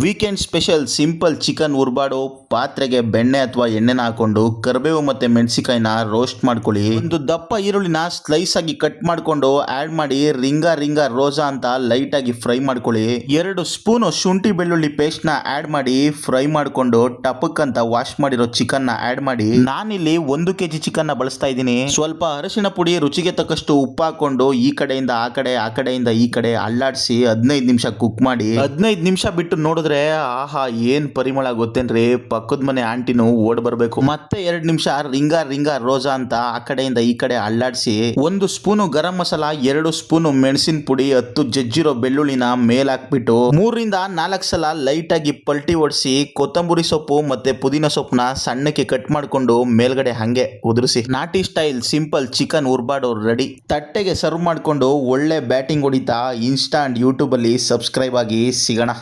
Weekend special simple chicken ಉರ್ಬಾಡು. ಪಾತ್ರೆಗೆ ಬೆಣ್ಣೆ ಅಥವಾ ಎಣ್ಣೆನ ಹಾಕೊಂಡು ಕರಿಬೇವು ಮತ್ತೆ ಮೆಣಸಿಕಾಯಿನ ರೋಸ್ಟ್ ಮಾಡ್ಕೊಳ್ಳಿ. ಒಂದು ದಪ್ಪ ಈರುಳ್ಳಿನ ಸ್ಲೈಸ್ ಆಗಿ ಕಟ್ ಮಾಡ್ಕೊಂಡು ಆಡ್ ಮಾಡಿ ರಿಂಗ ರೋಸಾ ಅಂತ ಲೈಟ್ ಆಗಿ ಫ್ರೈ ಮಾಡ್ಕೊಳ್ಳಿ. 2 ಸ್ಪೂನ್ ಶುಂಠಿ ಬೆಳ್ಳುಳ್ಳಿ ಪೇಸ್ಟ್ ನ ಆಡ್ ಮಾಡಿ ಫ್ರೈ ಮಾಡ್ಕೊಂಡು ಟಪಕ್ ಅಂತ ವಾಶ್ ಮಾಡಿರೋ ಚಿಕನ್ ನ ಆಡ್ ಮಾಡಿ. ನಾನಿಲ್ಲಿ 1 kg ಚಿಕನ್ ನ ಬಳಸ್ತಾ ಇದ್ದೀನಿ. ಸ್ವಲ್ಪ ಅರಿಶಿಣ ಪುಡಿ, ರುಚಿಗೆ ತಕ್ಕಷ್ಟು ಉಪ್ಪು ಹಾಕೊಂಡು ಈ ಕಡೆಯಿಂದ ಆ ಕಡೆ, ಆ ಕಡೆಯಿಂದ ಈ ಕಡೆ ಅಳ್ಳಾಡಿಸಿ 15 ನಿಮಿಷ ಕುಕ್ ಮಾಡಿ. 15 ನಿಮಿಷ ಬಿಟ್ಟು ನೋಡಿದ್ರೆ ಆಹಾ ಏನ್ ಪರಿಮಳ ಗೊತ್ತೇನ್ರಿ, ಪಕ್ಕದ ಮನೆ ಆಂಟಿನು ಓಡ್ ಬರ್ಬೇಕು. ಮತ್ತೆ 2 ನಿಮಿಷ ರಿಂಗ ರೋಸಾ ಅಂತ ಆ ಕಡೆಯಿಂದ ಈ ಕಡೆ ಅಳ್ಳಾಡಿಸಿ 1 ಸ್ಪೂನು ಗರಂ ಮಸಾಲ, 2 ಸ್ಪೂನು ಮೆಣಸಿನ ಪುಡಿ, 10 ಜಜ್ಜಿರೋ ಬೆಳ್ಳುಳ್ಳಿನ ಮೇಲ್ ಹಾಕ್ಬಿಟ್ಟು 3 ರಿಂದ 4 ಸಲ ಲೈಟ್ ಆಗಿ ಪಲ್ಟಿ ಓಡಿಸಿ ಕೊತ್ತಂಬರಿ ಸೊಪ್ಪು ಮತ್ತೆ ಪುದೀನ ಸೊಪ್ಪನ್ನ ಸಣ್ಣಕ್ಕೆ ಕಟ್ ಮಾಡ್ಕೊಂಡು ಮೇಲ್ಗಡೆ ಹಂಗೆ ಉದುರಿಸಿ ನಾಟಿ ಸ್ಟೈಲ್ ಸಿಂಪಲ್ ಚಿಕನ್ ಉರ್ಬಾಡು ರೆಡಿ. ತಟ್ಟೆಗೆ ಸರ್ವ್ ಮಾಡ್ಕೊಂಡು ಒಳ್ಳೆ ಬ್ಯಾಟಿಂಗ್ ಹೊಡಿತಾ ಇನ್ಸ್ಟಾಂಟ್ ಯೂಟ್ಯೂಬ್ ಅಲ್ಲಿ ಸಬ್ಸ್ಕ್ರೈಬ್ ಆಗಿ ಸಿಗೋಣ.